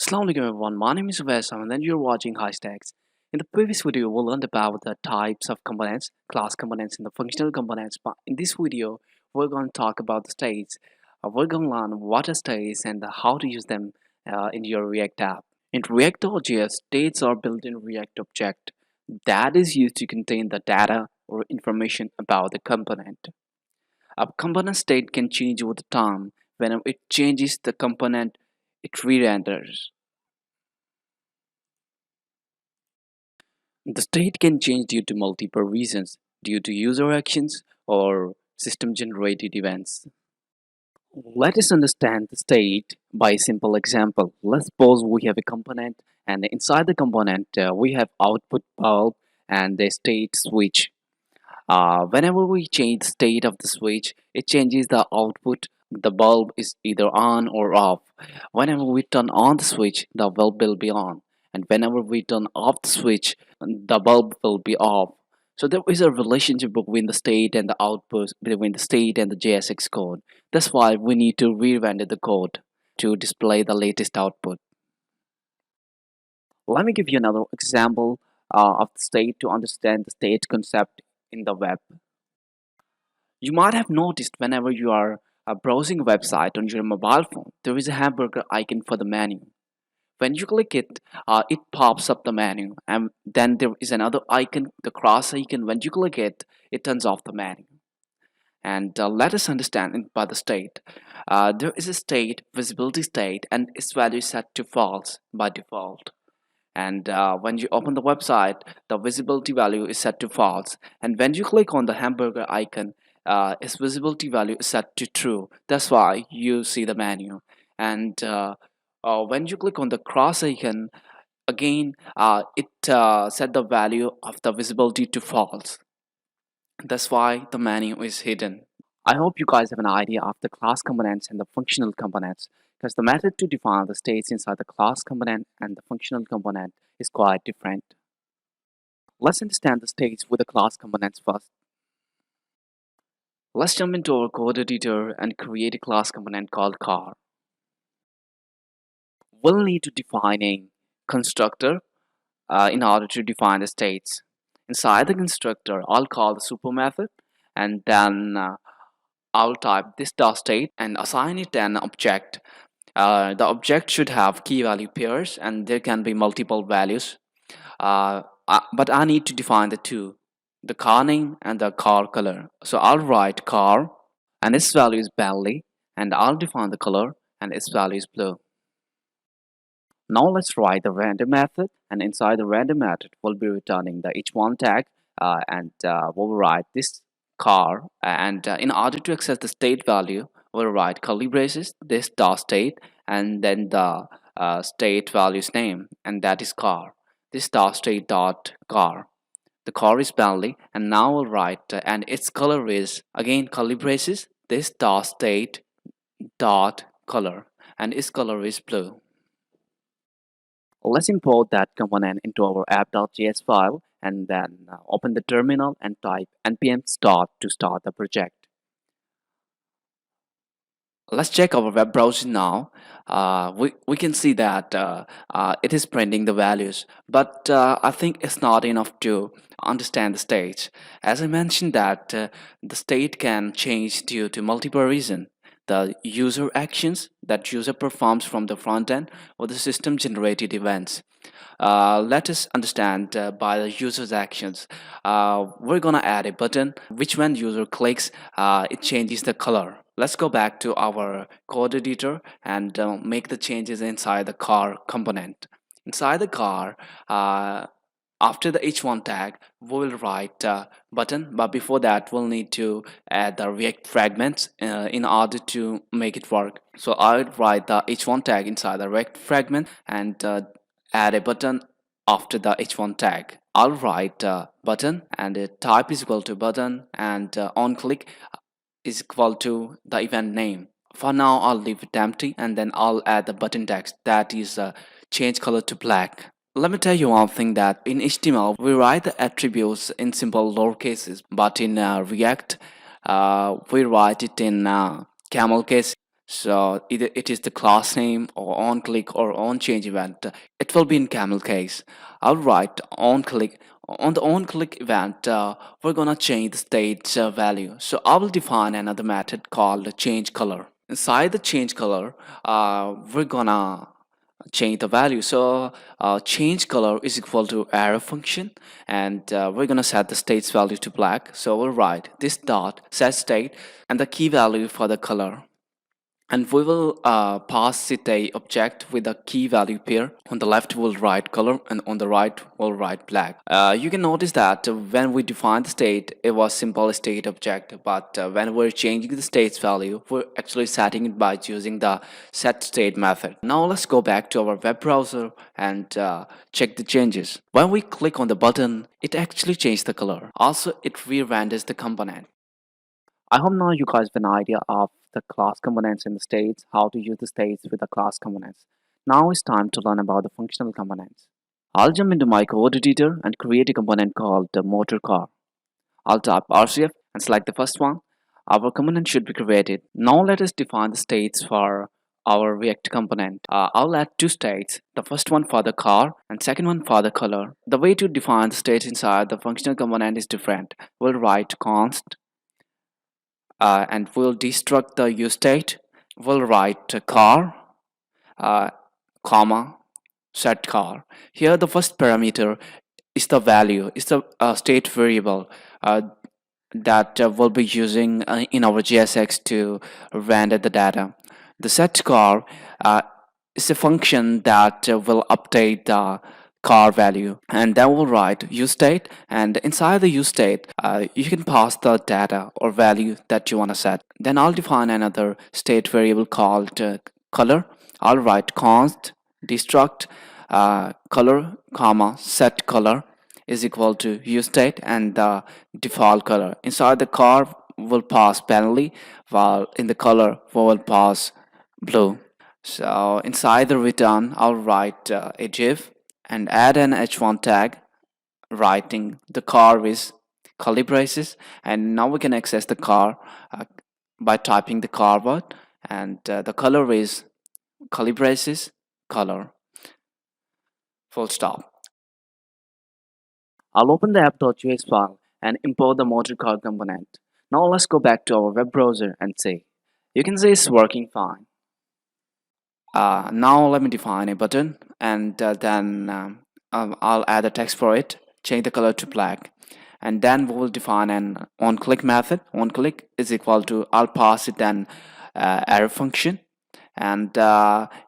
Assalamu alaikum everyone, my name is Vaisam and then you're watching Hashtags. In the previous video, we learned about the types of components, class components and the functional components, but in this video, we're going to talk about the states. We're going to learn what are states and how to use them in your React app. In React.js, states are built in React object that is used to contain the data or information about the component. A component state can change over the time. Whenever it changes the component, it re-renders. The state can change due to multiple reasons, due to user actions or system-generated events. Let us understand the state by a simple example. Let's suppose we have a component and inside the component we have output bulb and the state switch. Whenever we change the state of the switch, it changes the output. The bulb is either on or off. Whenever we turn on the switch, the bulb will be on. And whenever we turn off the switch, the bulb will be off. So there is a relationship between the state and the output, between the state and the JSX code. That's why we need to re-render the code to display the latest output. Let me give you another example of the state to understand the state concept in the web. You might have noticed whenever you are browsing a website on your mobile phone, there is a hamburger icon for the menu. When you click it, it pops up the menu, and then there is another icon, the cross icon. When you click it, it turns off the menu. And let us understand it by the state. There is a state, visibility state, and its value is set to false by default. And when you open the website, the visibility value is set to false. And when you click on the hamburger icon, its visibility value is set to true. That's why you see the menu. And when you click on the cross icon, again, it set the value of the visibility to false. That's why the menu is hidden. I hope you guys have an idea of the class components and the functional components, because the method to define the states inside the class component and the functional component is quite different. Let's understand the states with the class components first. Let's jump into our code editor and create a class component called car. We'll need to define a constructor in order to define the states. Inside the constructor, I'll call the super method, and then I'll type this dot state and assign it an object. The object should have key value pairs, and there can be multiple values. But I need to define the two, the car name and the car color. So I'll write car, and its value is belly, and I'll define the color, and its value is blue. Now let's write the render method, and inside the render method we'll be returning the h1 tag, and we'll write this car, and in order to access the state value, we'll write curly braces, this dot state, and then the state value's name, and that is car. This dot state dot car. The car is belly, and now we'll write and its color is again curly braces, this dot state dot color, and its color is blue. Let's import that component into our app.js file and then open the terminal and type npm start to start the project. Let's check our web browser now. We can see that it is printing the values, but I think it's not enough to understand the state. As I mentioned that the state can change due to multiple reasons. The user actions that user performs from the front end or the system generated events. Let us understand by the user's actions. We're gonna add a button which when user clicks, it changes the color. Let's go back to our code editor and make the changes inside the car component. Inside the car, after the h1 tag, we will write button, but before that we'll need to add the React fragments in order to make it work. So I would write the h1 tag inside the React fragment and add a button after the h1 tag. I'll write button, and the type is equal to button, and on click is equal to the event name. For now I'll leave it empty, and then I'll add the button text, that is change color to black. Let me tell you one thing, that in HTML we write the attributes in simple lowercases, but in React we write it in camel case. So either it is the class name or on click or on change event. It will be in camel case. I'll write on click. On the on click event, we're gonna change the state value. So I will define another method called change color. Inside the change color, we're gonna change the value. So change color is equal to arrow function, and we're gonna set the state's value to black. So we'll write this dot set state and the key value for the color, and we will pass it a object with a key value pair. On the left we'll write color and on the right we'll write black. You can notice that when we define the state it was simple state object, but when we're changing the state's value we're actually setting it by using the set state method. Now let's go back to our web browser and check the changes. When we click on the button it actually changed the color. Also it re-renders the component. I hope now you guys have an idea of the class components in the states, how to use the states with the class components. Now it's time to learn about the functional components. I'll jump into my code editor and create a component called the motor car. I'll tap RCF and select the first one. Our component should be created. Now let us define the states for our React component. I'll add two states, the first one for the car and second one for the color. The way to define the states inside the functional component is different. We'll write const and we'll destruct the use state. We'll write car, uh, comma, set car. Here the first parameter is the value, is the state variable that we'll be using in our JSX to render the data. The set car is a function that will update the car value, and then we'll write use state, and inside the use state you can pass the data or value that you want to set. Then I'll define another state variable called color. I'll write const destruct color comma set color is equal to use state and the default color. Inside the car will pass penalty, while in the color we will pass blue. So inside the return I'll write a div and add an h1 tag writing the car is curly braces, and now we can access the car by typing the car word, and the color is curly braces color, full stop. I'll open the app.js file and import the motor car component. Now let's go back to our web browser and see. You can see it's working fine. Now let me define a button, and then I'll add a text for it, change the color to black, and then we will define an on click method. On click is equal to, I'll pass it an arrow function, and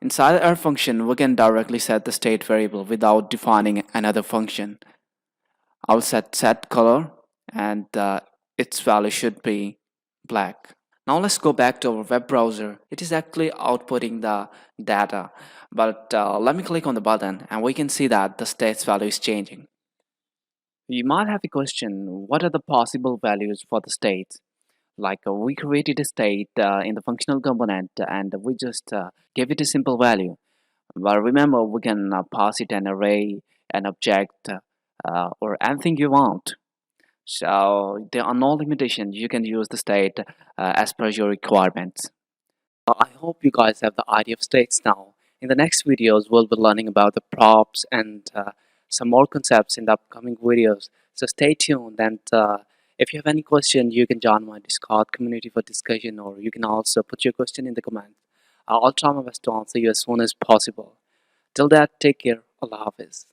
inside the arrow function we can directly set the state variable without defining another function. I'll set color, and its value should be black. Now let's go back to our web browser. It is actually outputting the data, but let me click on the button and we can see that the state's value is changing. You might have a question, what are the possible values for the states? Like we created a state in the functional component and we just gave it a simple value. But remember, we can pass it an array, an object, or anything you want. So there are no limitations. You can use the state as per your requirements. I hope you guys have the idea of states now. In the next videos, we'll be learning about the props and some more concepts in the upcoming videos. So stay tuned, and if you have any question, you can join my Discord community for discussion, or you can also put your question in the comments. I'll try my best to answer you as soon as possible. Till that, take care. Allah Hafiz.